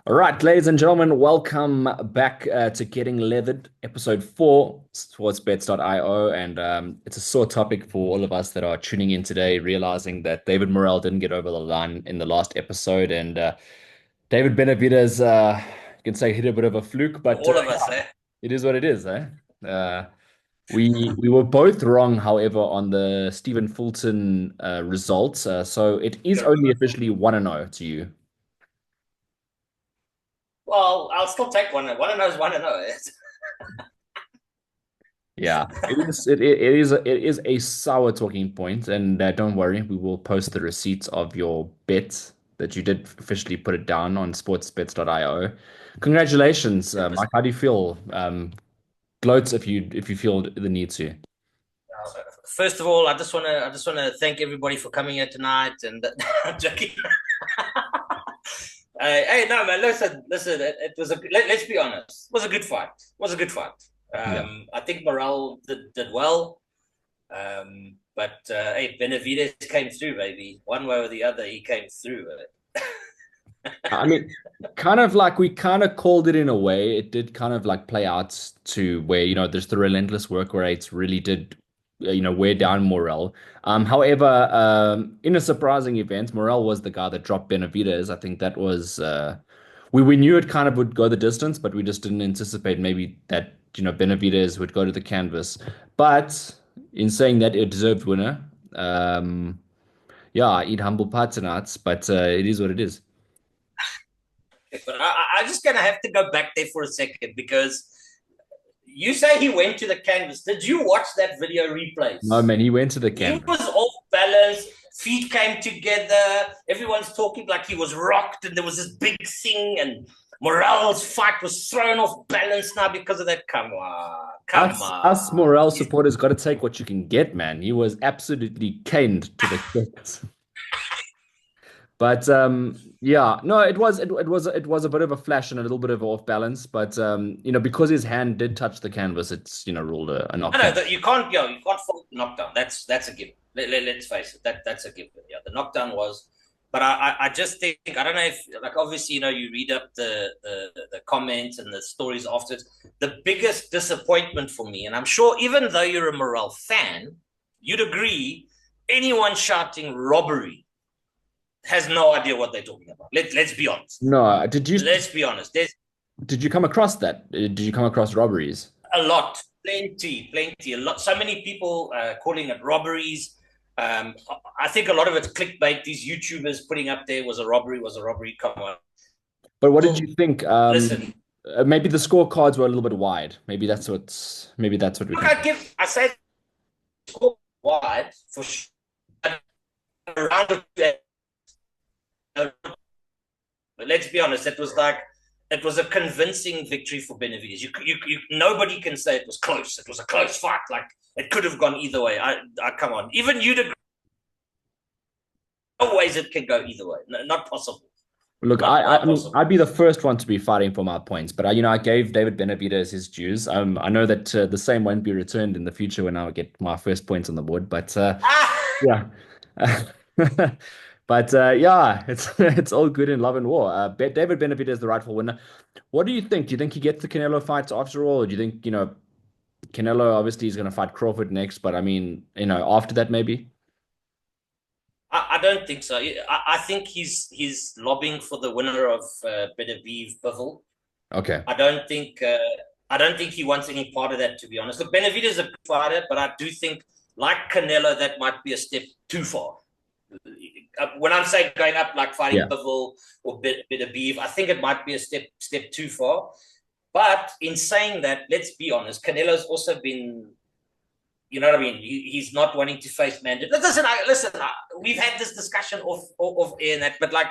All right, ladies and gentlemen, welcome back to Getting Leathered, episode 4, sportsbets.io. And it's a sore topic for all of us that are tuning in today, realizing that David Morrell didn't get over the line in the last episode. And David Benavidez, you can say, hit a bit of a fluke, For but all of us, eh? it is what it is, eh? Uh, we were both wrong, however, on the Stephen Fulton results. So it is only officially 1-0 to you. Well, I'll still take one. One and oh is one and oh. Yeah, it is a sour talking point, and don't worry, we will post the receipts of your bet that you did officially put it down on sportsbets.io. Congratulations, Mike. How do you feel? Gloats if you feel the need to. First of all, I just wanna thank everybody for coming here tonight. And I'm joking. Hey, no, man. Listen. It was let's be honest. It was a good fight. It was a good fight. Yeah. I think Morale did well. But hey, Benavides came through, baby. One way or the other, he came through. I mean, kind of like we kind of called it in a way. It did kind of like play out to where, there's the relentless work rates really did, wear down Morel. However, in a surprising event, Morel was the guy that dropped Benavides. I think that was, we knew it kind of would go the distance, but we just didn't anticipate maybe that, Benavides would go to the canvas. But in saying that, a deserved winner. Yeah, I eat humble pie tonight, but it is what it is. But I'm just gonna have to go back there for a second because you say he went to the canvas. Did you watch that video No, replays? man, he went to the He canvas. was off balance. Feet came together. Everyone's talking like he was rocked, and there was this big thing. And Morale's fight was thrown off balance now because of that. Come on, come Us on. Morel supporters got to take what you can get, man. He was absolutely caned to the quick. But yeah, no, it was a bit of a flash and a little bit of off balance, but because his hand did touch the canvas, it's ruled a I know knockdown. that you can't fault the knockdown. That's a given. Let's face it. That's a given. Yeah, the knockdown was. But I just think I don't know if like obviously you read up the comments and the stories afterwards. The biggest disappointment for me, and I'm sure even though you're a Morel fan, you'd agree, anyone shouting robbery has no idea what they're talking about. Let's be honest. No, did you Let's be honest. There's did you come across that? Did you come across robberies? a lot, plenty, a lot. So many people calling it robberies. I think a lot of it's clickbait. These YouTubers putting up there was a robbery, was a robbery. Come on, But what did you think? listen. Maybe the scorecards were a little bit wide. Maybe that's what we Look, can. I say score wide for sure. Around but let's be honest, it was a convincing victory for Benavides. Nobody can say it was close. It was a close fight. Like it could have gone either way. I come on. Even you'd agree. No ways it can go either way. No, not possible. Look, I, Not I not I mean, possible. I'd be the first one to be fighting for my points, but I gave David Benavidez his dues. I know that the same won't be returned in the future when I get my first points on the board, but Ah! yeah, but yeah, it's all good in love and war. David Benavidez is the rightful winner. What do you think? Do you think he gets the Canelo fights after all, or do you think Canelo obviously is going to fight Crawford next, but I mean, after that maybe? I don't think so. I think he's lobbying for the winner of Benavides Bivol. Okay. I don't think uh, I don't think he wants any part of that. To be honest, look, Benavides is a good fighter, but I do think, like Canelo, that might be a step too far. When I'm saying going up like fighting Yeah. Bivol or Benavides, I think it might be a step too far. But in saying that, let's be honest, Canelo's also been, you know what I mean? He's not wanting to face Mandate. Listen. We've had this discussion off air and that, but like,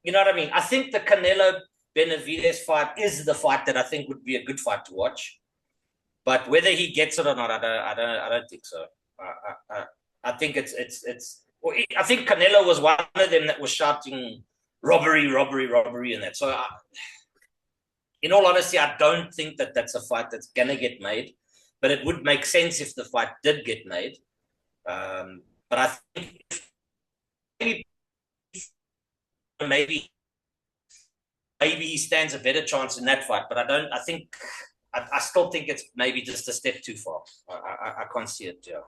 you know what I mean? I think the Canelo Benavides fight is the fight that I think would be a good fight to watch. But whether he gets it or not, I don't think so. I think it's. I think Canelo was one of them that was shouting robbery, robbery, robbery, and that. So, in all honesty, I don't think that that's a fight that's gonna get made. But it would make sense if the fight did get made. But I think maybe maybe he stands a better chance in that fight. But I don't. I still think it's maybe just a step too far. I can't see it. Yeah.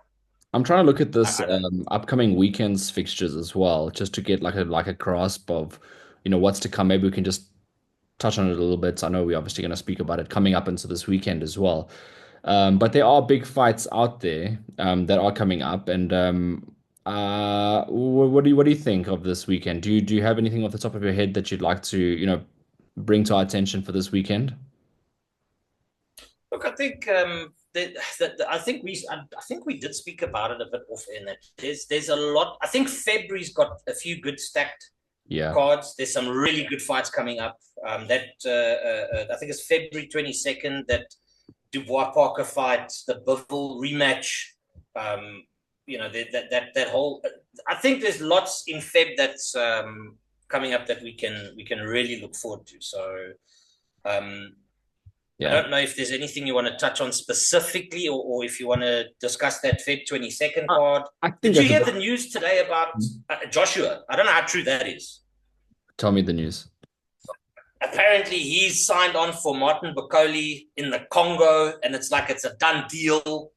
I'm trying to look at this I don't. upcoming weekend's fixtures as well, just to get like a grasp of, what's to come. Maybe we can just touch on it a little bit. I know we're obviously going to speak about it coming up into this weekend as well. But there are big fights out there that are coming up, and what do you think of this weekend? Do you have anything off the top of your head that you'd like to bring to our attention for this weekend? Look, I think I think we did speak about it a bit off in that there's a lot. I think February's got a few good stacked Yeah. cards. There's some really good fights coming up. I think it's February 22nd that Dubois Parker fights the Bivol rematch. That whole. I think there's lots in Feb that's coming up that we can really look forward to. So. I Yeah. don't know if there's anything you want to touch on specifically, or if you want to discuss that Feb 22nd I, card. I think Did you that's hear the news today about Joshua? I don't know how true that is. Tell me the news. Apparently, he's signed on for Martin Bacoli in the Congo, and it's like it's a done deal.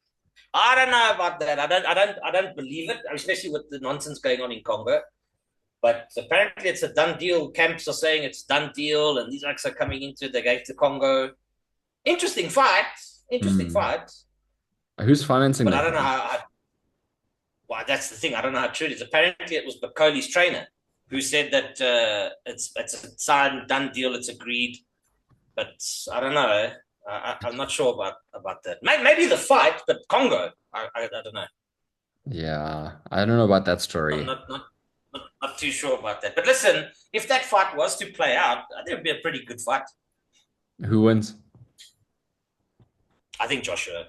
I don't know about that. I don't believe it, especially with the nonsense going on in Congo. But apparently, it's a done deal. Camps are saying it's a done deal, and these acts are coming into the gate to Congo. Interesting fight. Interesting Hmm. fight. Who's financing But I that? don't know how. Well, that's the thing. I don't know how true it is. Apparently, it was Bacoli's trainer who said that it's a signed, done deal. It's agreed. But I don't know. I'm not sure about that. Maybe the fight, but Congo. I don't know. Yeah, I don't know about that I'm story. not too sure about that. But listen, if that fight was to play out, I think it'd be a pretty good fight. Who wins? I think Joshua.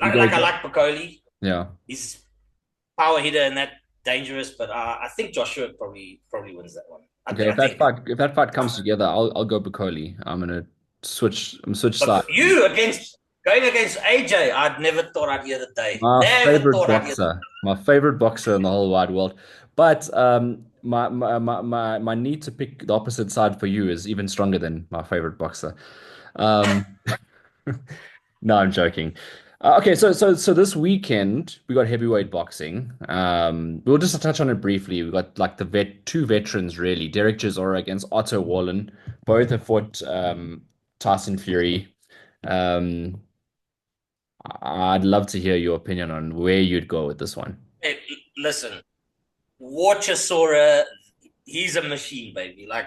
You Like I go. like Bacoli. Yeah. He's power hitter and that dangerous, but I think Joshua probably wins that one. Okay, I think. if that fight comes together, I'll go Bacoli. I'm switch But side. you against going against AJ, I'd never thought I'd hear the day. My Never favorite thought I'd hear. boxer, my favorite boxer in the whole wide world. But my need to pick the opposite side for you is even stronger than my favorite boxer. Um, no, I'm joking. Okay, so this weekend we got heavyweight boxing. We'll just touch on it briefly. We got like two veterans really, Derek Chisora against Otto Wallen. Both have fought Tyson Fury. Um, I'd love to hear your opinion on where you'd go with this one. Hey, listen, Warchasora, he's a machine, baby. Like,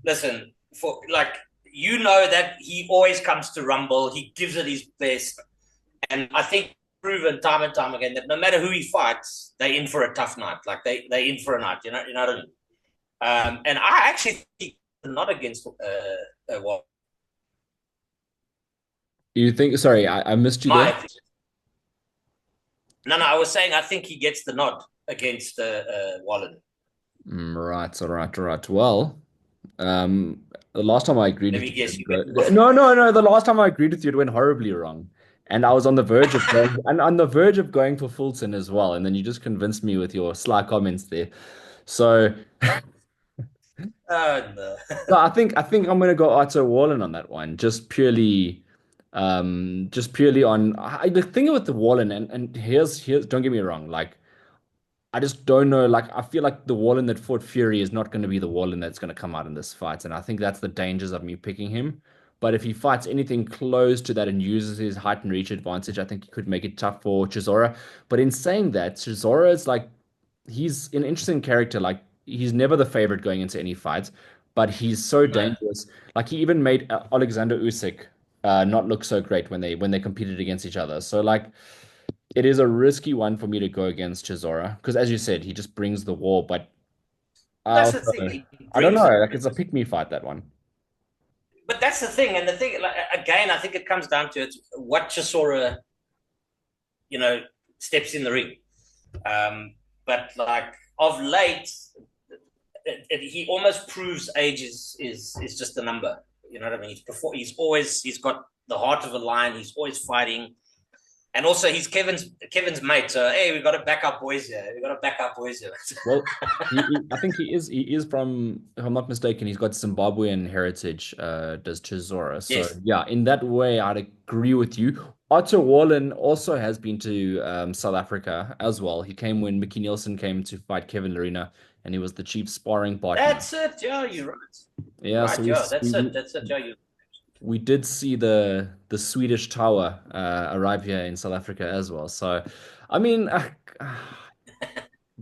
listen, for like that he always comes to Rumble. He gives it his best, and I think proven time and time again that no matter who he fights, they in for a tough night. Like they in for a night. You know what I mean? And I actually think not against well, You think, sorry, I missed you there. my no, I was saying I think he gets the nod against Wallen. Right, all right, all right. Well, the last time I agreed Let with me you, guess, you no, no, no. The last time I agreed with you, it went horribly wrong, and I was on the verge of going, and on the verge of going for Fulton as well, and then you just convinced me with your sly comments there. So, oh no. so I think I'm gonna go Otto Wallen on that one, just purely on the thing with the Wallen, and here's don't get me wrong, like. I just don't know. Like, I feel like the Wallen that fought Fury is not going to be the Wallen that's going to come out in this fight. And I think that's the dangers of me picking him. But if he fights anything close to that and uses his height and reach advantage, I think he could make it tough for Chisora. But in saying that, Chisora is like, he's an interesting character. Like, he's never the favorite going into any fights, but he's so No. dangerous. Like, he even made Alexander Usyk not look so great when they competed against each other. So, like, it is a risky one for me to go against Chisora because, as you said, he just brings the war. But I That's the also, thing. He I don't know. brings it. Like it's a pick me fight that one. But that's the thing. And the thing, like, again, I think it comes down to it, what Chisora, steps in the ring. But like of late, he almost proves age is just a number. You know what I mean? He's got the heart of a lion. He's always fighting. And also, he's Kevin's mate. So hey, we got to back our boys here. We got to back our boys here. Well, I think he is from, if I'm not mistaken, he's got Zimbabwean heritage, does Chisora. So Yes, yeah, in that way, I'd agree with you. Otto Wallen also has been to South Africa as well. He came when Mickey Nielsen came to fight Kevin Lerena, and he was the chief sparring partner. that's it. Yeah, you're right. You're Yeah, so right. Yeah, that's it. That's it. Yeah, you. we did see the Swedish Tower arrive here in South Africa as well. So, I mean,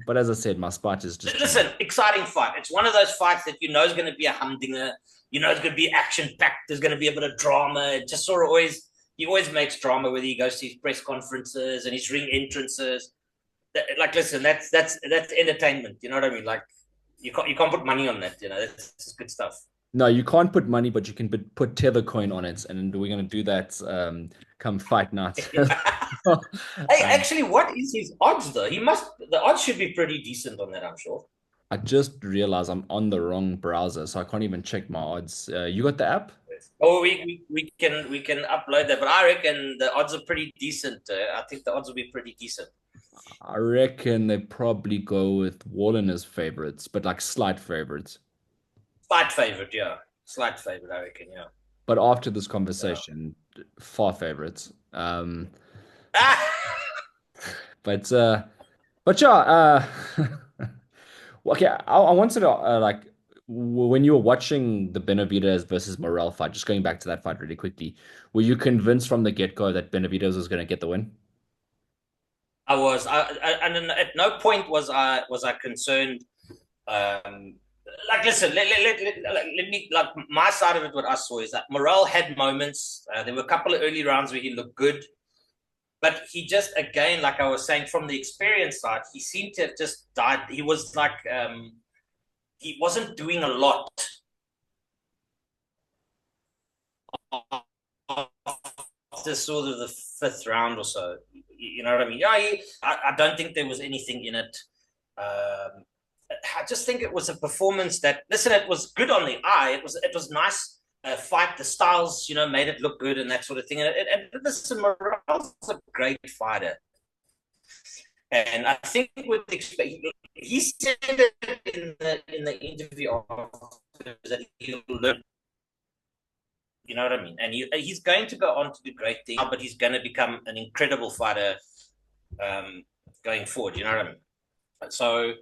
but as I said, my spot is just trying. Listen, exciting fight. It's one of those fights that you know is going to be a humdinger. You know it's going to be action packed. There's going to be a bit of drama. It just sort of always he always makes drama whether he goes to his press conferences and his ring entrances. Like, listen, that's entertainment. You know what I mean? Like, you can't put money on that. You know, that's good stuff. No, you can't put money, but you can put Tether coin on it, and we're gonna do that come fight night. Hey, Um, actually, what is his odds though? The odds should be pretty decent on that, I'm sure. I just realized I'm on the wrong browser, so I can't even check my odds. You got the app? Oh, we can upload that, but I reckon the odds are pretty decent. I think the odds will be pretty decent. I reckon they probably go with Wallen as favorites, but like slight favorites. Slight favorite, yeah. Slight favorite, I reckon, yeah. But after this Yeah. conversation, far favorites. Ah! But yeah, okay. I wanted to like when you were watching the Benavidez versus Morel fight, just going back to that fight really quickly, were you convinced from the get-go that Benavidez was going to get the win? I was, and at no point was I concerned. Um, like, listen, let me like my side of it. What I saw is that Morel had moments. There were a couple of early rounds where he looked good, but he just again, like I was saying, from the experience side, he seemed to have just died. He was like he wasn't doing a lot after sort of the fifth round or so. You know what I mean? Yeah, I don't think there was anything in it. I just think it was a performance that, listen, it was good on the eye. It was nice fight. The styles, made it look good and that sort of thing. And listen, Morales a great fighter. And I think with he said it in the interview that he'll learn. You know what I mean? And he's going to go on to do great things, but he's going to become an incredible fighter going forward. You know what I mean? So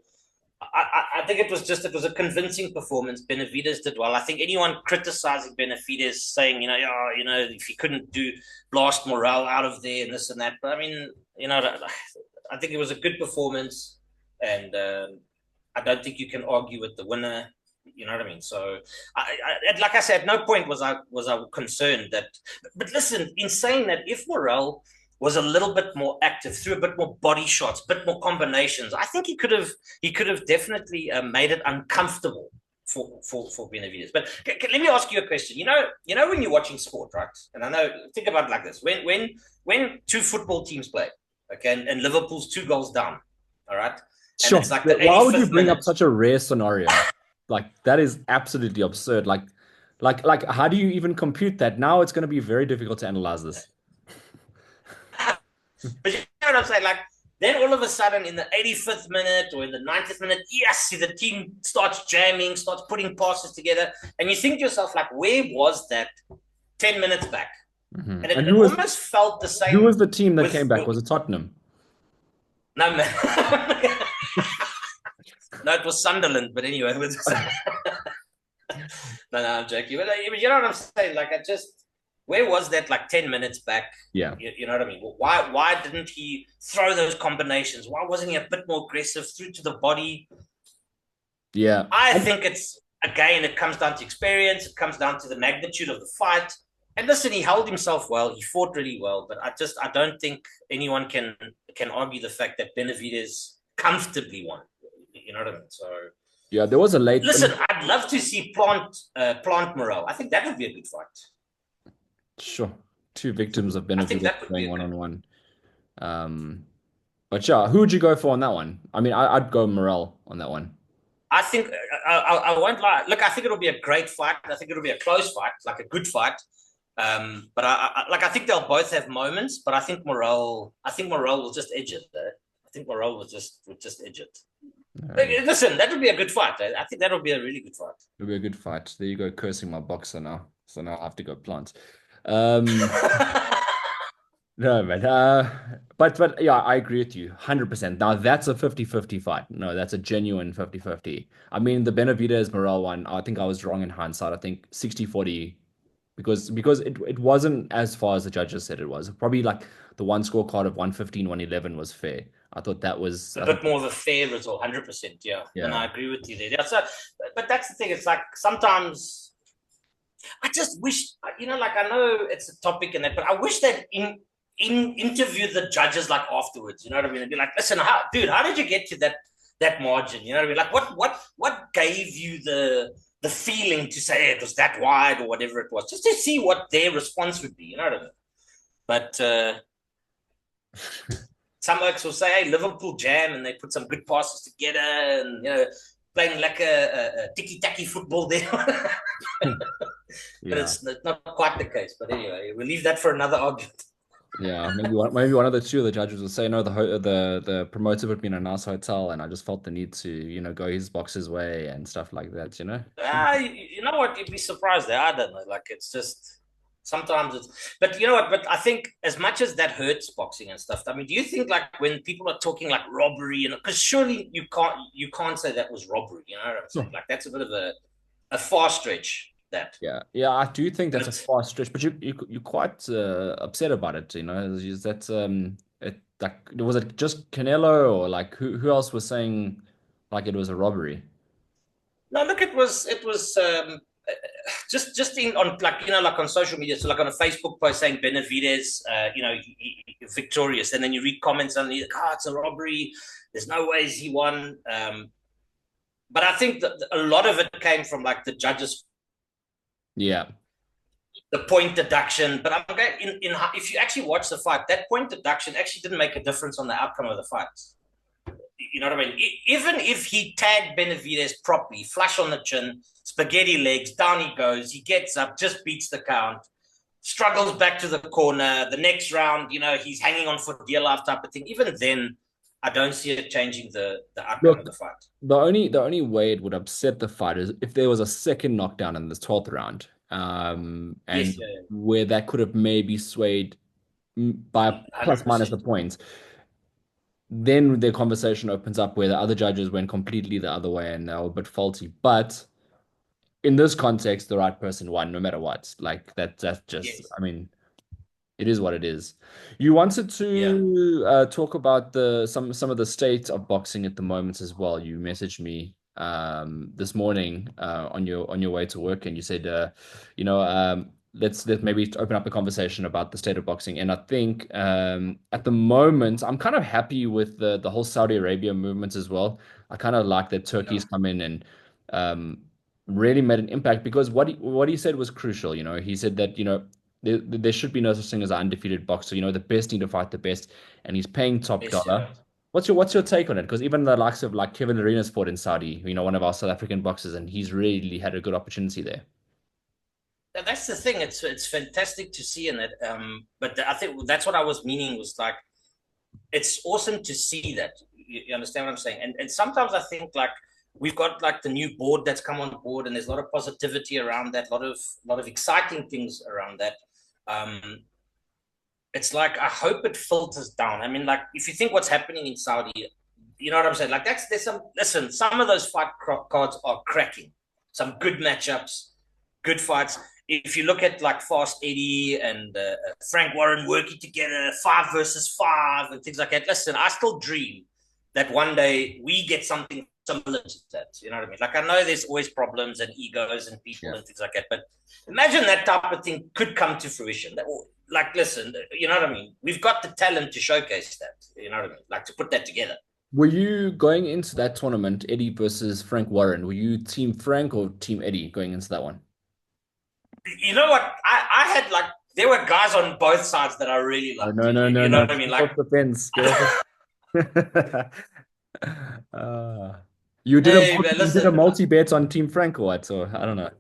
I think it was a convincing performance. Benavidez did well. I think anyone criticizing Benavidez saying, if he couldn't do blast morale out of there and this and that. But I mean, I think it was a good performance, and I don't think you can argue with the winner. You know what I mean? So, like I said, at no point was I concerned that. But listen, in saying that, if Morel was a little bit more active, threw a bit more body shots, a bit more combinations, I think he could have definitely made it uncomfortable for Benavidez. But let me ask you a question. When you're watching sport, right? And I know, think about it like this: when two football teams play, okay, and Liverpool's 2 goals down, all right, and Sure. it's like the Why would you 85th bring up minute. such a rare scenario? Like that is absolutely absurd. Like, how do you even compute that? Now it's going to be very difficult to analyze this. But you know what I'm saying? Like, then all of a sudden, in the 85th minute or in the 90th minute, yes, the team starts jamming, starts putting passes together. And you think to yourself, like, where was that 10 minutes back? Mhm. And it, And it almost felt the who same was the team that came with, back? Was it Tottenham? no, man. No, it was Sunderland. But anyway, no, I'm joking. But you know what I'm saying? Like, where was that like 10 minutes back? Yeah. You know what I mean? Why didn't he throw those combinations? Why wasn't he a bit more aggressive through to the body? Yeah. I think it comes down to experience. It comes down to the magnitude of the fight. And listen, he held himself well. He fought really well. But I don't think anyone can argue the fact that Benavidez comfortably won. You know what I mean? So Yeah, there was a late. listen, I'd love to see Plant Morale. I think that would be a good fight. Sure. Two victims of I think Benavides that would be going a one good. on one. But yeah, who would you go for on that one? I mean, I'd go Morel on that one. I think I won't lie. Look, I think it'll be a great fight. I think it'll be a close fight, like a good fight. But I think they'll both have moments, but I think Morel will just edge it. Though. I think Morel will just edge it. Um, Listen, that would be a good fight. I think that would be a really good fight. it'll be a good fight. There you go, cursing my boxer now. So now I have to go plant. Um, no, man. But yeah, I agree with you 100%. Now that's a 50-50 fight. No, that's a genuine 50-50. I mean, the Benavidez Morale one, I think I was wrong in hindsight. I think 60-40 because it wasn't as far as the judges said it was. Probably like the one scorecard of 115, 111 was fair. I thought that was A I thought bit more of a fair result, 100%. Yeah, and yeah. I agree with you there. Yeah, so, but that's the thing. It's like sometimes I just wish, like I know it's a topic and that, but I wish that in interview the judges like afterwards. You know what I mean? And be like, listen, how did you get to that margin? You know what I mean? Like, what gave you the feeling to say hey, it was that wide or whatever it was, just to see what their response would be. You know what I mean? But some folks will say, hey, Liverpool jam, and they put some good passes together, and playing like a tiki-taki football there. But Yeah. it's not quite the case. But anyway, we'll leave that for another argument. Yeah, maybe one of the two of the judges will say no. The promoter put me in a nice hotel, and I just felt the need to go his box's way and stuff like that. You know what? You'd be surprised there. I don't know. Like it's just sometimes it's. But you know what? But I think as much as that hurts boxing and stuff. I mean, do you think like when people are talking like robbery and because surely you can't say that was robbery. You know what I'm saying? Yeah. Like that's a bit of a far stretch. That. Yeah, I do think that's a But far stretch, but you're quite upset about it. Is that it like was it just Canelo or like who else was saying like it was a robbery? no, look, it was just in on like like on social media, so like on a Facebook post saying Benavidez, victorious, and then you read comments and you're like, oh, it's a robbery. There's no ways he won. But I think that a lot of it came from like the judges, Yeah, the point deduction. But I'm going in if you actually watch the fight, that point deduction actually didn't make a difference on the outcome of the fight. You know what I mean? Even if he tagged Benavidez properly, flush on the chin, spaghetti legs, down he goes, he gets up, just beats the count, struggles back to the corner. The next round, he's hanging on for dear life type of thing. Even then, I don't see it changing the outcome of look, the fight. the only way it would upset the fight is if there was a second knockdown in this 12th round, and Yes, yeah, where that could have maybe swayed by plus minus 100%. the points. Then the conversation opens up where the other judges went completely the other way and they were a bit faulty. But in this context, the right person won no matter what. Like that's just, Yes, I mean, it is what it is. You wanted yeah, to talk about the some of the state of boxing at the moment as well. You messaged me this morning on your way to work, and you said let's maybe open up a conversation about the state of boxing. And I think at the moment I'm kind of happy with the whole Saudi Arabia movement as well. I kind of like that yeah, Turkey's come in and um, really made an impact because what he said was crucial. He said that there should be no such thing as an undefeated boxer. The best need to fight the best, and he's paying top yes, yeah. dollar. What's your take on it? Because even the likes of like Kevin Arenas fought in Saudi, one of our South African boxers, and he's really had a good opportunity there. That's the thing. It's fantastic to see in it. But I think that's what I was meaning was like it's awesome to see that. You understand what I'm saying? And sometimes I think like we've got like the new board that's come on board, and there's a lot of positivity around that, a lot of exciting things around that. Um, it's like I hope it filters down. I mean, like if you think what's happening in Saudi, you know what I'm saying? Like there's some of those fight cards are cracking. Some good matchups, good fights. If you look at like Fast Eddie and Frank Warren working together, 5 versus 5 and things like that. Listen, I still dream that one day we get something similar to that. You know what I mean? Like I know there's always problems and egos and people Yeah. and things like that, but imagine that type of thing could come to fruition. Like, listen, you know what I mean? We've got the talent to showcase that. You know what I mean? Like to put that together. Were you going into that tournament, Eddie versus Frank Warren? Were you Team Frank or Team Eddie going into that one? You know what? I had like there were guys on both sides that I really Oh, liked. no, You, no, no, you know no. what I mean? Get Like, off the fence. Get off the... Uh, you did a hey, man, multi, you did a listen, multi bet on Team Frank or what? So I don't know.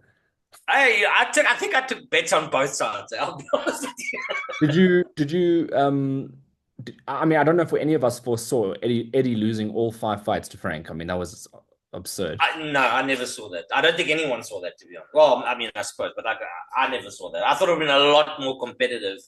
I think I took bets on both sides. I'll be honest with you. I mean, I don't know if any of us foresaw Eddie losing all five fights to Frank. I mean, that was absurd. No, I never saw that. I don't think anyone saw that, to be honest. Well, I mean, I suppose, but I never saw that. I thought it would have been a lot more competitive.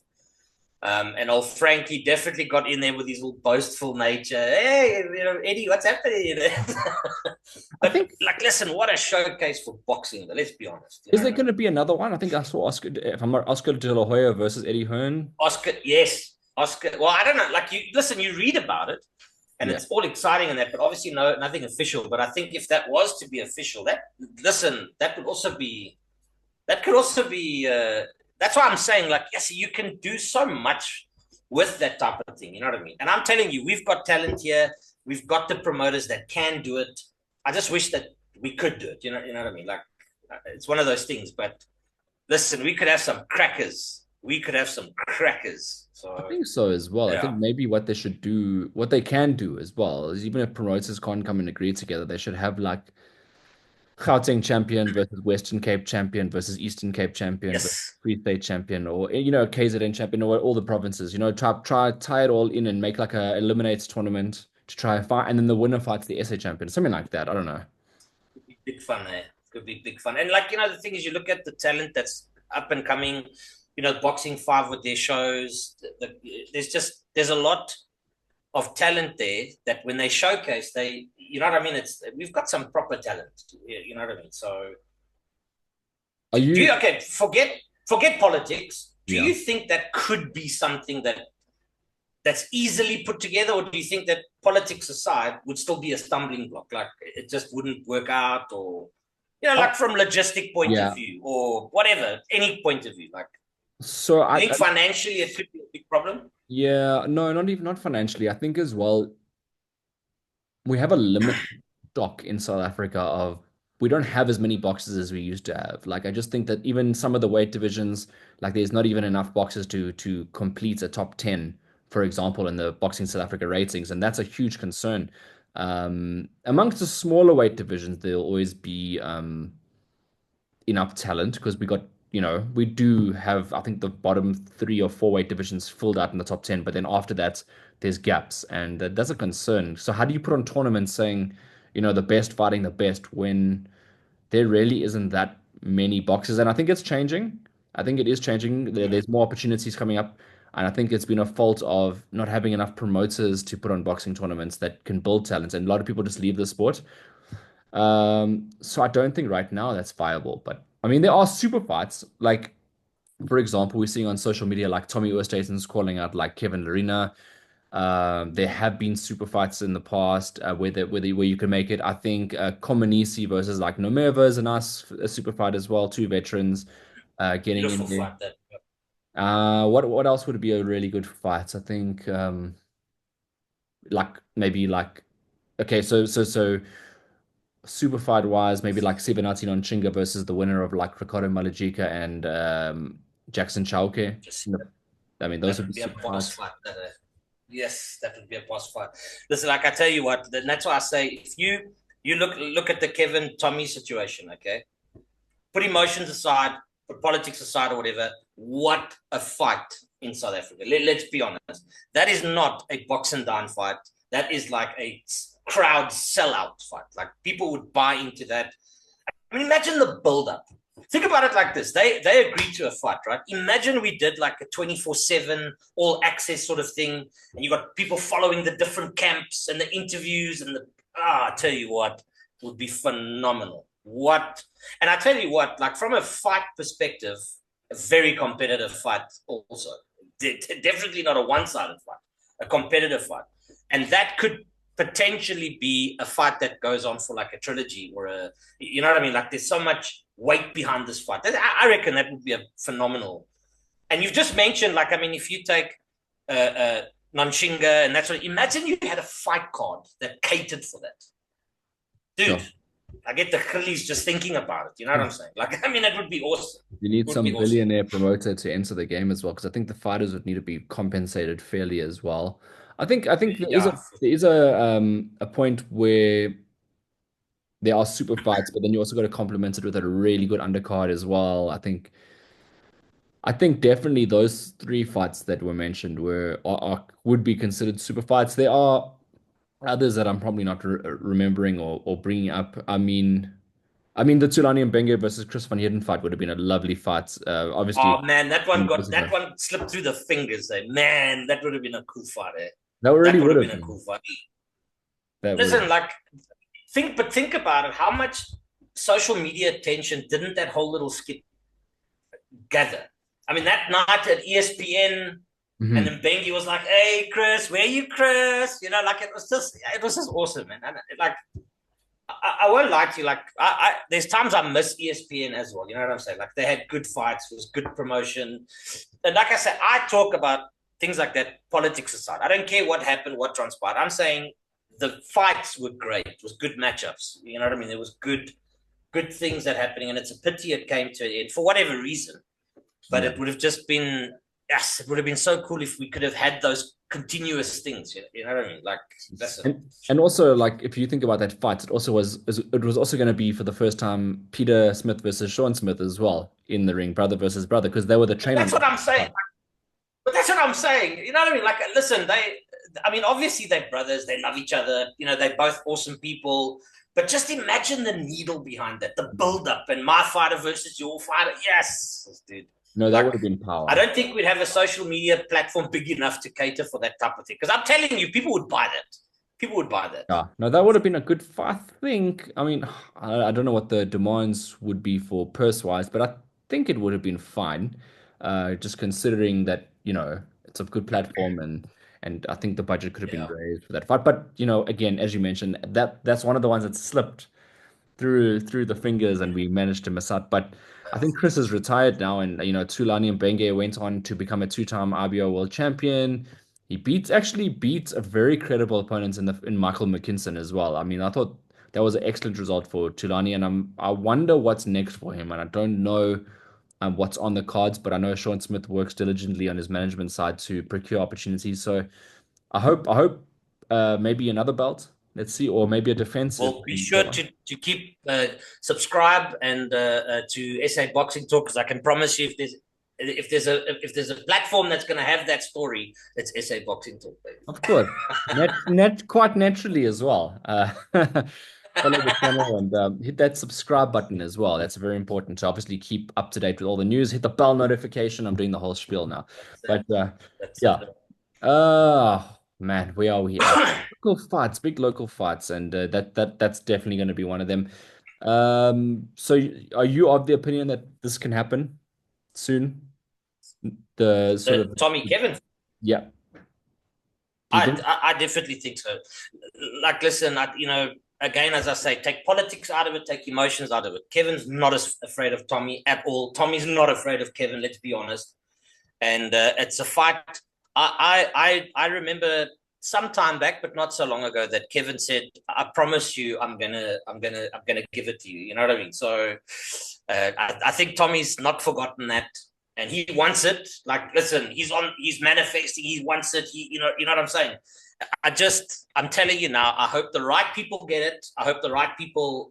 And old Frankie definitely got in there with his little boastful nature. Hey, Eddie, what's happening? I But think like, listen, what a showcase for boxing. Let's be honest. is there going to be another one? I think I saw Oscar, if I'm not Oscar De La Hoya versus Eddie Hearn. Oscar, yes, Oscar. Well, I don't know. Like, you listen, you read about it, and Yeah. it's all exciting and that, but obviously nothing official. But I think if that was to be official, that listen, that could also be. That could also be. That's why I'm saying, like, yes, you can do so much with that type of thing. You know what I mean? And I'm telling you, we've got talent here. We've got the promoters that can do it. I just wish that we could do it. You know what I mean? Like, it's one of those things. But listen, we could have some crackers. We could have some crackers. I So think so as well. I think yeah. maybe what they should do, what they can do as well, is even if promoters can't come and agree together, they should have like Gauteng champion versus Western Cape champion versus Eastern Cape champion versus Yes. Free State champion, or KZN champion, or all the provinces. Try tie it all in and make like a eliminates tournament to try and fight, and then the winner fights the SA champion, something like that. I don't know. Could be big fun there. Could be big fun. And like, the thing is, you look at the talent that's up and coming, Boxing Five with their shows. There's a lot of talent there that when they showcase, you know what I mean? We've got some proper talent. You know what I mean? So Are you? okay, forget politics. Do Yeah. you think that could be something that's easily put together, or do you think that politics aside would still be a stumbling block? Like it just wouldn't work out, or Uh, like from logistic point of yeah. view, or whatever, any point of view. Like, So you think financially it could be a big problem? yeah, no, not financially. I think as well, we have a limited stock in South Africa of we don't have as many boxes as we used to have. Like I just think that even some of the weight divisions, like there's not even enough boxes to complete a top 10, for example, in the Boxing South Africa ratings, and that's a huge concern. Amongst the smaller weight divisions, there'll always be enough talent because we do have, I think, the bottom three or four weight divisions filled out in the top 10, but then after that, there's gaps, and that's a concern. So, how do you put on tournaments saying, the best fighting the best when there really isn't that many boxes? And I think it's changing. I think it is changing. There's more opportunities coming up. And I think it's been a fault of not having enough promoters to put on boxing tournaments that can build talent. And a lot of people just leave the sport. So I don't think right now that's viable. But I mean, there are super fights. Like, for example, we're seeing on social media like Tommy Oosthuizen's calling out like Kevin Lerena. There have been super fights in the past where you can make it. I think Comanisi versus like Nomeva is a super fight as well. Two veterans getting in Beautiful there. fight that. What else would be a really good fight? I think like maybe like okay, so super fight wise, maybe like Sevenati Chinga versus the winner of like Ricardo Malajika and Jackson Chauke. Just I mean, those that would be would be a super boss fights. fight. Yes, that would be a boss fight. Listen, like I tell you what, that's why I say if you look at the Kevin Tommy situation, okay, put emotions aside, put politics aside or whatever. What a fight in South Africa. Let's be honest. That is not a box and down fight. That is like a crowd sellout fight. Like people would buy into that. I mean, imagine the build up. Think about it like this. They agreed to a fight, right? Imagine we did like a 24/7 all access sort of thing, and you got people following the different camps and the interviews and I tell you what, it would be phenomenal. What and I tell you what, like from a fight perspective, a very competitive fight also. Definitely not a one-sided fight, a competitive fight. And that could potentially be a fight that goes on for like a trilogy or you know what I mean? Like there's so much weight behind this fight. I reckon that would be a phenomenal. And you've just mentioned, like, I mean, if you take Nanshinga and that's what, imagine you had a fight card that catered for that. Dude, Sure. I get the khillies just thinking about it. You know what I'm saying? Like, I mean, it would be awesome. You need It would be some awesome. billionaire promoter to enter the game as well, because I think the fighters would need to be compensated fairly as well. I think there is a Yeah. there is a point where there are super fights, but then you also got to complement it with a really good undercard as well. I think definitely those three fights that were mentioned would be considered super fights. There are others that I'm probably not remembering or bringing up. I mean the Tulani and Benge versus Chris Van Heerden fight would have been a lovely fight. Obviously, Oh man, years that ago. one slipped through the fingers. Man, that would have been a cool fight. That really That would would have have been a been. cool fight. That would have. Listen, like think about it. How much social media attention didn't that whole little skit gather? I mean, that night at ESPN, and Mhm. then Bengi was like, "Hey, Chris, where you, Chris?" You know, like it was just awesome, man. And like, I won't lie to you. Like, there's times I miss ESPN as well. You know what I'm saying? Like, they had good fights, it was good promotion, and like I said, I talk about things like that, politics aside. I don't care what happened, what transpired. I'm saying the fights were great. It was good matchups. You know what I mean? There was good things that happening, and it's a pity it came to an end for whatever reason. But Yeah. it would have just been yes, it would have been so cool if we could have had those continuous things. You know what I mean? Like, listen, And also like if you think about that fight, it was also going to be for the first time Peter Smith versus Sean Smith as well in the ring, brother versus brother, because they were the trainer. that's what I'm saying. But that's what I'm saying. You know what I mean? Like, listen, I mean, obviously they're brothers. They love each other. You know, they're both awesome people. But just imagine the needle behind that, the build up, and my fighter versus your fighter. Yes, dude. No, that would Like, have been I power. don't think we'd have a social media platform big enough to cater for that type of thing. Because I'm telling you, people would buy that. People would buy that. Yeah, no, that would have been a good fight. I think. I mean, I don't know what the demands would be for purse wise, but I think it would have been fine. Just considering that, it's a good platform and I think the budget could have been Yeah. raised for that fight. But, again, as you mentioned, that's one of the ones that slipped through the fingers and we managed to miss out. But I think Chris is retired now, and Tulani and Benge went on to become a two-time IBO world champion. He actually beat a very credible opponent in Michael McKinson as well. I mean, I thought that was an excellent result for Tulani, and I wonder what's next for him. And I don't know what's on the cards, but I know Sean Smith works diligently on his management side to procure opportunities. So I hope maybe another belt. Let's see, or maybe a defensive. Well, be sure to keep subscribe and to SA Boxing Talk because I can promise you if there's a platform that's going to have that story, it's SA Boxing Talk, baby. Of course, quite naturally as well. Follow the channel and hit that subscribe button as well. That's very important to obviously keep up to date with all the news. Hit the bell notification. I'm doing the whole spiel now, but That's yeah. it. Man, where are we at? Local fights, big local fights, and that's definitely going to be one of them. So are you of the opinion that this can happen soon? The sort The of Tommy Kevin, yeah. Do you think? I definitely think so. Like, listen, again, as I say, take politics out of it, take emotions out of it. Kevin's not as afraid of Tommy at all. Tommy's not afraid of Kevin. Let's be honest. And it's a fight. I remember some time back, but not so long ago, that Kevin said, "I promise you, I'm gonna give it to you." You know what I mean? So I think Tommy's not forgotten that, and he wants it. Like, listen, he's manifesting. He wants it. You know what I'm saying? I'm telling you now. I hope the right people get it. I hope the right people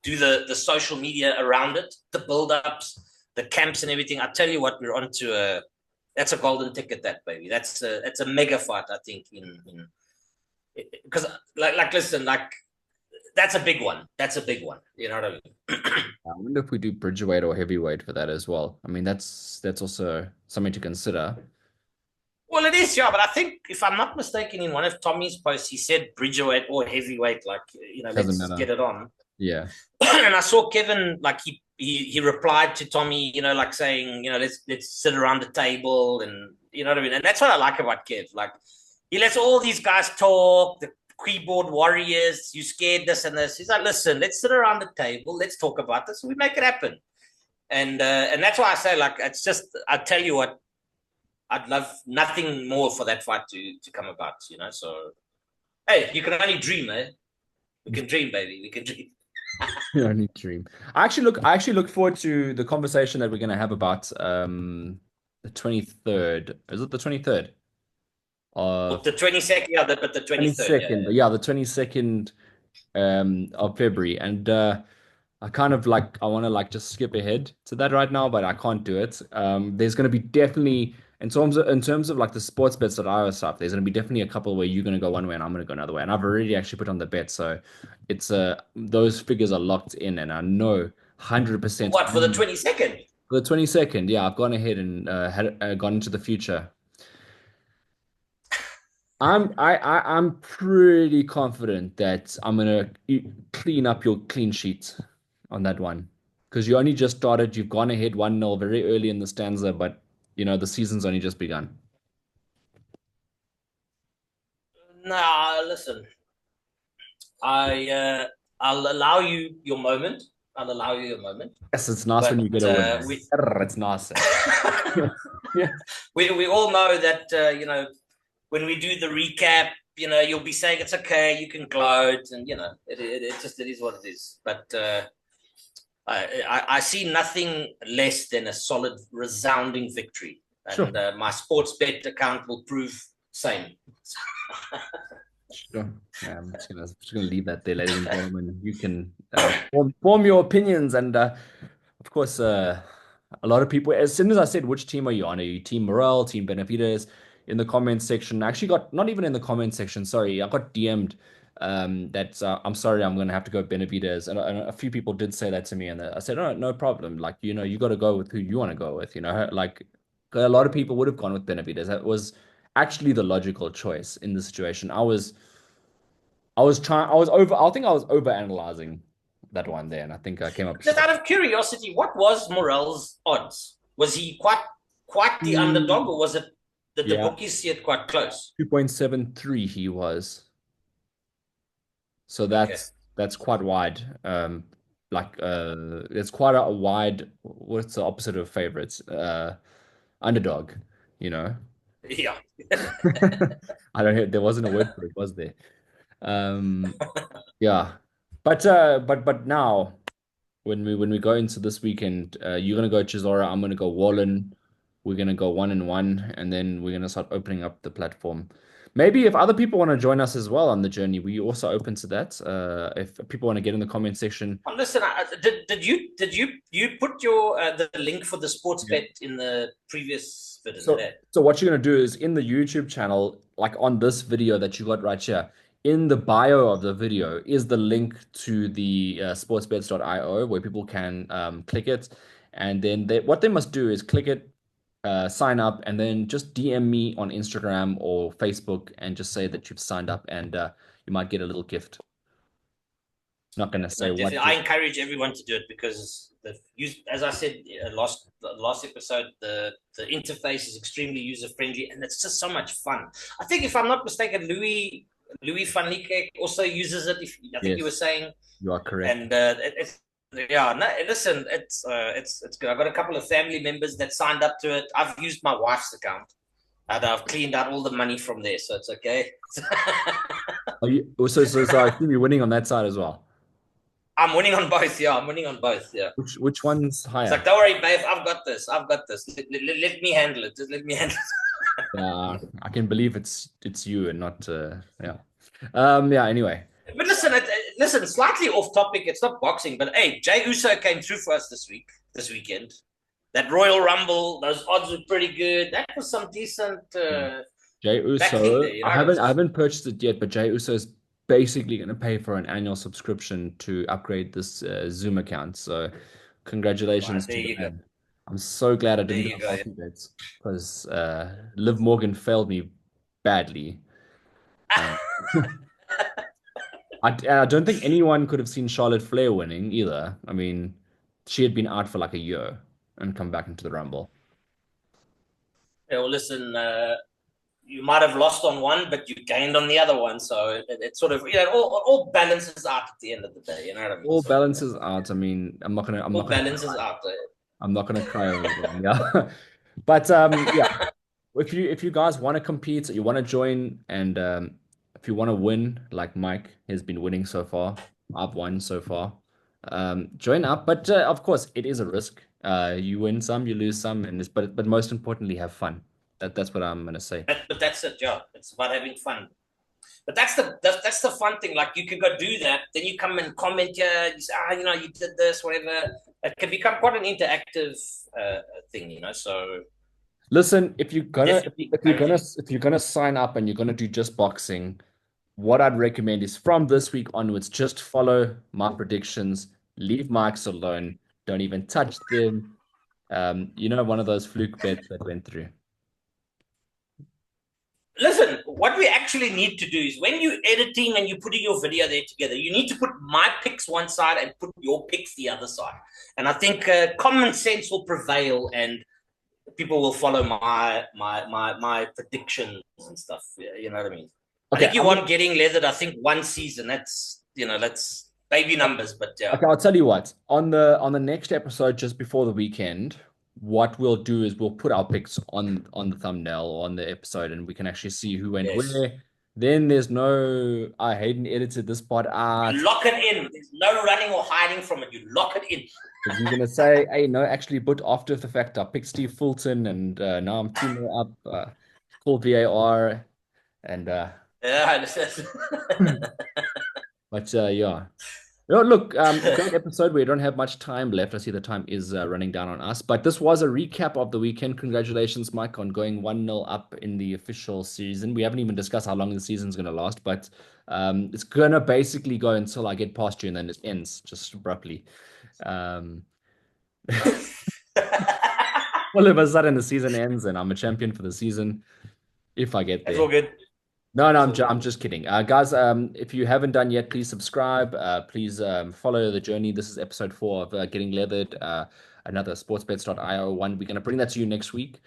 do the social media around it, the build-ups, the camps, and everything. I tell you what, we're on to that's a golden ticket, that baby. That's a mega fight, I think. In because listen, like that's a big one. That's a big one. You know what I mean? I wonder if we do bridgerweight or heavyweight for that as well. I mean, that's also something to consider. Well, it is, yeah, but I think if I'm not mistaken, in one of Tommy's posts, he said bridgerweight or heavyweight. Like, Doesn't let's matter. get it on. Yeah. And I saw Kevin, like he replied to Tommy, like saying, let's sit around the table, and you know what I mean. And that's what I like about Kev. Like, he lets all these guys talk. The keyboard warriors, you scared this and this. He's like, listen, let's sit around the table. Let's talk about this. We make it happen. And that's why I say, like, it's just, I tell you what, I'd love nothing more for that fight to come about. So hey, you can only dream, eh? We can dream, baby. We can dream. Only dream. I actually look forward to the conversation that we're going to have about the 23rd. Is it the 23rd? Well, Of the 22nd, yeah, but the 23rd, yeah, 22nd. yeah. Yeah, the 22nd. of February, and I kind of like I want to like just skip ahead to that right now, but I can't do it. There's going to be definitely in terms of like the sports bets.io stuff. There's going to be definitely a couple where you're going to go one way and I'm going to go another way, and I've already actually put on the bet, so it's those figures are locked in, and I know 100% What for the 22nd? for the 22nd. Yeah, I've gone ahead and had gone into the future. I'm pretty confident that I'm gonna clean up your clean sheet on that one because you only just started. You've gone ahead 1-0 very early in the stanza, but the season's only just begun. Nah, listen. I I'll allow you your moment. I'll allow you your moment. Yes, it's nice when But you get a win. we It's nice. Yeah, we all know that when we do the recap, you'll be saying it's okay, you can gloat, and it is what it is. But I see nothing less than a solid, resounding victory, sure. and my sports bet account will prove same. Sure. Yeah, I'm just gonna leave that there, ladies and gentlemen. You can form your opinions, and of course, a lot of people. As soon as I said which team are you on, are you Team Morale, Team Benavides? In the comments section, I actually got not even in the comment section. Sorry, I got DM'd that I'm sorry, I'm gonna have to go Benavides, and a few people did say that to me, and I said, oh, no problem. Like you got to go with who you want to go with. Like a lot of people would have gone with Benavides. That was actually the logical choice in the situation. I think I was over analyzing that one there, and I think I came up Just short. out of curiosity, what was Morel's odds? Was he quite the underdog, Mm, or was it that the yeah, bookies see it quite close? 2.73 he was. So Okay. that's quite wide. It's quite a wide, what's the opposite of favorites? Underdog, you know. Yeah. I don't hear there wasn't a word for it, was there? Um, yeah. But now when we go into this weekend, you're gonna go Chisora, I'm gonna go Wallen. We're gonna go 1-1, and then we're gonna start opening up the platform. Maybe if other people want to join us as well on the journey, we also open to that. If people want to get in the comment section. Oh, listen, did you put your the link for the sports Yeah. bet in the previous video? So what you're gonna do is in the YouTube channel, like on this video that you got right here, in the bio of the video is the link to the sportsbets.io where people can click it, and then what they must do is click it, sign up, and then just DM me on Instagram or Facebook and just say that you've signed up, and you might get a little gift. Not gonna No, say definitely. what I gift. encourage everyone to do it because as I said last episode, the interface is extremely user friendly and it's just so much fun. I think if I'm not mistaken, Louis van Lieke also uses it. I think you were Yes, saying, you are correct. and it's yeah. No, listen, it's good. I've got a couple of family members that signed up to it. I've used my wife's account and I've cleaned out all the money from there, so it's okay. Are you so I assume you're winning on that side as well. I'm winning on both. Yeah, I'm winning on both. Yeah. Which one's It's higher? like, don't worry, babe. I've got this. I've got this. Let me handle it. Just let me handle I can believe it's you and not yeah. Yeah, anyway. it. But listen. Slightly off topic. It's not boxing, but hey, Jay Uso came through for us this weekend. That Royal Rumble, those odds were pretty good. That was some decent Yeah. Jay backing there. Uso, I haven't purchased it yet, but Jay Uso is basically going to pay for an annual subscription to upgrade this Zoom account. So Right, congratulations there to the you go. man. I'm so glad I There didn't go you go. multi bets because Liv Morgan failed me badly. Uh, I don't think anyone could have seen Charlotte Flair winning either. I mean, she had been out for like a year and come back into the Rumble. Yeah, well, listen. You might have lost on one, but you gained on the other one. So it sort of all balances out at the end of the day. You know what I mean? All So balances out. I mean, I'm not all gonna balances cry. out. I'm not gonna cry over them. Yeah. But yeah, if you guys want to compete, you want to join, and if you want to win, like Mike has been winning so far, I've won so far. Join up, but of course, it is a risk. You win some, you lose some, and but most importantly, have fun. That's what I'm gonna say. But that's it. Yeah, it's about having fun. But that's the fun thing. Like you can go do that, then you come and comment here. You say, you did this, whatever. It can become quite an interactive thing, So Listen, if you're gonna definitely if you're encourage gonna it. if you're gonna sign up and you're gonna do just boxing, what I'd recommend is from this week onwards, just follow my predictions, leave mics alone, don't even touch them. One of those fluke bets that went through. Listen, what we actually need to do is when you're editing and you're putting your video there together, you need to put my picks one side and put your picks the other side. And I think common sense will prevail, and people will follow my predictions and stuff. Yeah, you know what I mean? I Okay, think you want getting leathered. I think one season. That's baby numbers, but yeah. okay, I'll tell you what. On the next episode, just before the weekend, what we'll do is we'll put our picks on the thumbnail or on the episode, and we can actually see who went Yes. where. Then there's no I Hayden edited this part You out. lock it in. There's no running or hiding from it. You lock it in. Because you're gonna say, hey, no, actually, but after the fact, I picked Steve Fulton, and now I'm 2-0 up. Called VAR, and Yeah. but yeah. No, look, great episode. We don't have much time left. I see the time is running down on us, but this was a recap of the weekend. Congratulations, Mike, on going 1-0 up in the official season. We haven't even discussed how long the season's going to last, but it's going to basically go until I get past you and then it ends just abruptly. Um, all of a sudden, the season ends and I'm a champion for the season if I get That's there. all good. No, no, That's I'm, all ju good. I'm just kidding. Guys, if you haven't done yet, please subscribe. Please follow the journey. This is episode 4 of Getting Leathered, another sportsbets.io one. We're going to bring that to you next week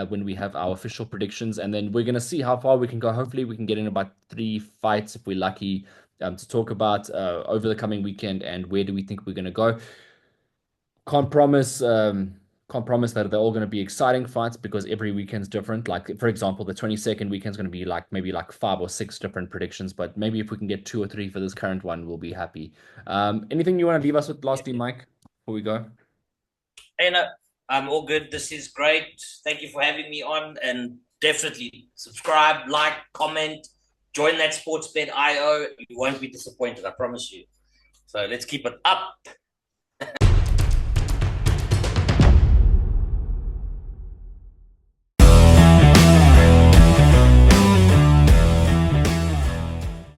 when we have our official predictions. And then we're going to see how far we can go. Hopefully, we can get in about 3 fights if we're lucky to talk about over the coming weekend and where do we think we're going to go. Can't promise can't promise that they're all going to be exciting fights because every weekend's different. Like for example, the 22nd weekend's going to be like maybe like 5 or 6 different predictions, but maybe if we can get 2 or 3 for this current one, we'll be happy. Anything you want to leave us with lastly, Mike, before we go? And I'm all good. This is great. Thank you for having me on, and definitely subscribe, like, comment, join that Sportsbet.io. You won't be disappointed. I promise you. So let's keep it up.